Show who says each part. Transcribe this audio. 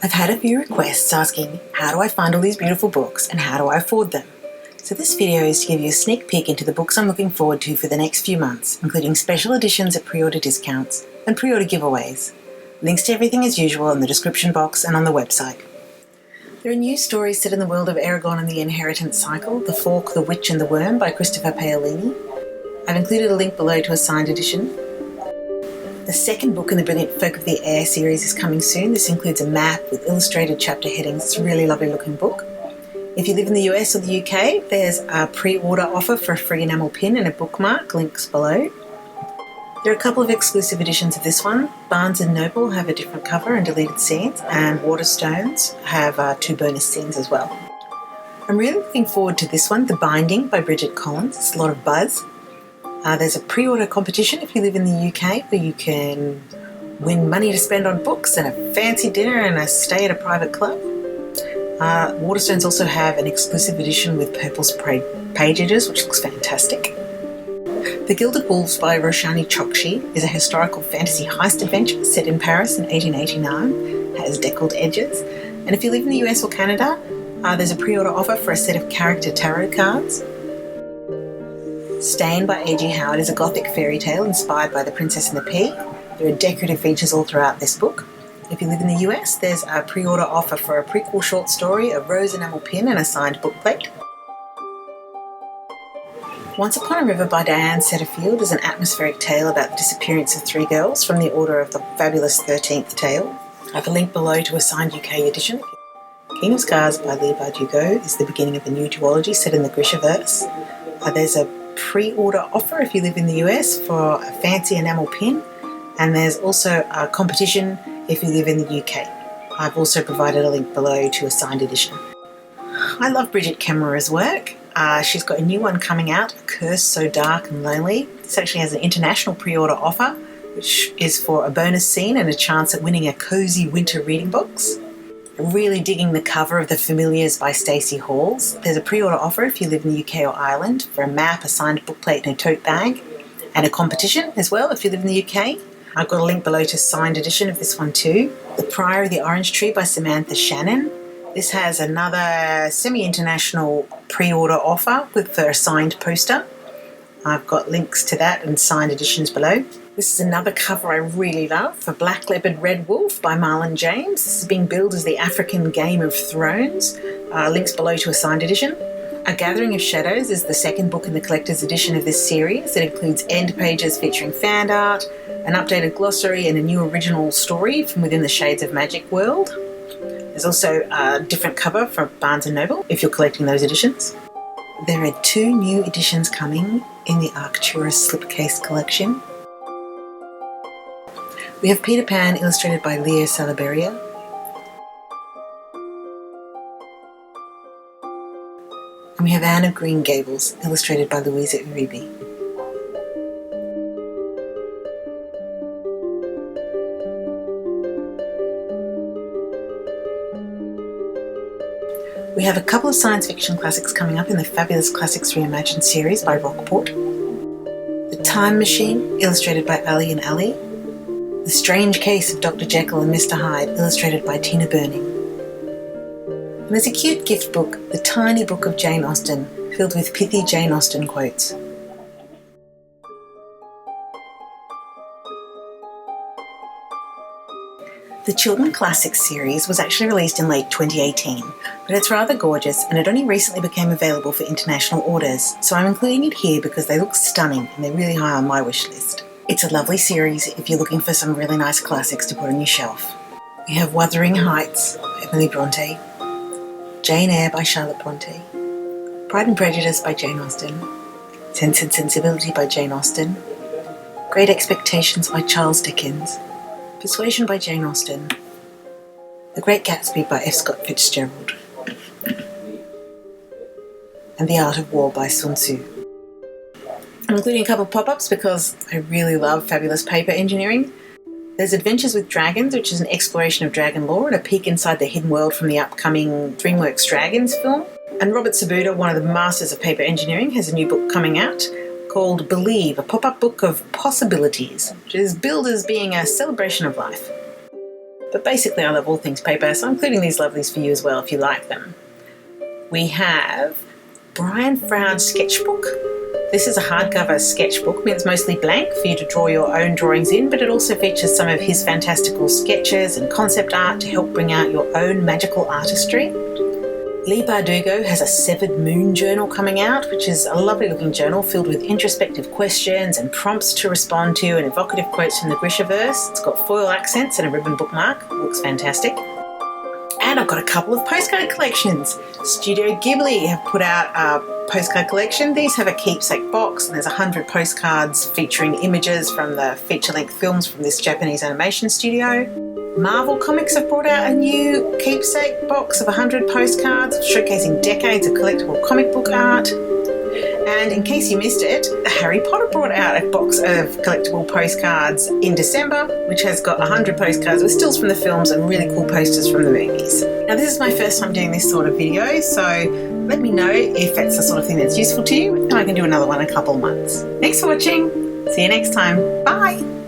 Speaker 1: I've had a few requests asking how do I find all these beautiful books and how do I afford them? So this video is to give you a sneak peek into the books I'm looking forward to for the next few months, including special editions at pre-order discounts and pre-order giveaways. Links to everything as usual in the description box and on the website. There are new stories set in the world of Eragon and the Inheritance Cycle, The Fork, the Witch and the Worm by Christopher Paolini. I've included a link below to a signed edition. The second book in the brilliant Folk of the Air series is coming soon. This includes a map with illustrated chapter headings. It's a really lovely looking book. If you live in the US or the UK, there's a pre-order offer for a free enamel pin and a bookmark, links below. There are a couple of exclusive editions of this one. Barnes & Noble have a different cover and deleted scenes, and Waterstones have 2 bonus scenes as well. I'm really looking forward to this one, The Binding by Bridget Collins. It's a lot of buzz. There's a pre-order competition if you live in the UK where you can win money to spend on books and a fancy dinner and a stay at a private club. Waterstones also have an exclusive edition with purple sprayed page edges, which looks fantastic. The Gilded Wolves by Roshani Chokshi is a historical fantasy heist adventure set in Paris in 1889. It has deckled edges. And if you live in the US or Canada, there's a pre-order offer for a set of character tarot cards. Stain by A.G. Howard is a gothic fairy tale inspired by The Princess and the Pea. There are decorative features all throughout this book. If you live in the US, there's a pre-order offer for a prequel short story, a rose enamel pin and a signed bookplate. Once Upon a River by Diane Setterfield is an atmospheric tale about the disappearance of 3 girls from the order of the fabulous 13th tale. I have a link below to a signed UK edition. King of Scars by Leigh Bardugo is the beginning of a new duology set in the Grishaverse. There's a pre-order offer if you live in the US for a fancy enamel pin, and there's also a competition if you live in the UK. I've also provided a link below to a signed edition. I love Bridget Kemmerer's work. She's got a new one coming out, A Curse So Dark and Lonely. This actually has an international pre-order offer, which is for a bonus scene and a chance at winning a cozy winter reading box. I'm really digging the cover of The Familiars by Stacey Halls. There's a pre-order offer if you live in the UK or Ireland for a map, a signed bookplate and a tote bag, and a competition as well if you live in the UK. I've got a link below to a signed edition of this one too. The Prior of the Orange Tree by Samantha Shannon. This has another semi-international pre-order offer for a signed poster. I've got links to that and signed editions below. This is another cover I really love for Black Leopard Red Wolf by Marlon James. This is being billed as the African Game of Thrones. Links below to a signed edition. A Gathering of Shadows is the second book in the collector's edition of this series. It includes end pages featuring fan art, an updated glossary and a new original story from within the Shades of Magic world. There's also a different cover for Barnes & Noble if you're collecting those editions. There are 2 new editions coming in the Arcturus slipcase collection. We have Peter Pan illustrated by Leo Salaberria. And we have Anne of Green Gables illustrated by Louisa Uribe. We have a couple of science fiction classics coming up in the Fabulous Classics Reimagined series by Rockport. The Time Machine, illustrated by Ali and Ali. The Strange Case of Dr. Jekyll and Mr. Hyde, illustrated by Tina Burning. And there's a cute gift book, The Tiny Book of Jane Austen, filled with pithy Jane Austen quotes. The Chiltern Classics series was actually released in late 2018, but it's rather gorgeous and it only recently became available for international orders, so I'm including it here because they look stunning and they're really high on my wish list. It's a lovely series if you're looking for some really nice classics to put on your shelf. We have Wuthering Heights by Emily Bronte, Jane Eyre by Charlotte Bronte, Pride and Prejudice by Jane Austen, Sense and Sensibility by Jane Austen, Great Expectations by Charles Dickens, Persuasion by Jane Austen, The Great Gatsby by F. Scott Fitzgerald, and The Art of War by Sun Tzu. I'm including a couple of pop-ups because I really love fabulous paper engineering. There's Adventures with Dragons, which is an exploration of dragon lore and a peek inside the hidden world from the upcoming DreamWorks Dragons film. And Robert Sabuda, one of the masters of paper engineering, has a new book coming out called Believe, a pop-up book of possibilities, which is billed as being a celebration of life. But basically I love all things paper, so I'm including these lovelies for you as well if you like them. We have Brian Froud's sketchbook. This is a hardcover sketchbook. I mean, it's mostly blank for you to draw your own drawings in, but it also features some of his fantastical sketches and concept art to help bring out your own magical artistry. Leigh Bardugo has a Severed Moon journal coming out, which is a lovely looking journal filled with introspective questions and prompts to respond to and evocative quotes from the Grishaverse. It's got foil accents and a ribbon bookmark. It looks fantastic. And I've got a couple of postcard collections. Studio Ghibli have put out a postcard collection. These have a keepsake box, and there's 100 postcards featuring images from the feature-length films from this Japanese animation studio. Marvel Comics have brought out a new keepsake box of 100 postcards showcasing decades of collectible comic book art. And in case you missed it, Harry Potter brought out a box of collectible postcards in December, which has got 100 postcards with stills from the films and really cool posters from the movies. Now, this is my first time doing this sort of video, so let me know if it's the sort of thing that's useful to you, and I can do another one in a couple of months. Thanks for watching. See you next time. Bye.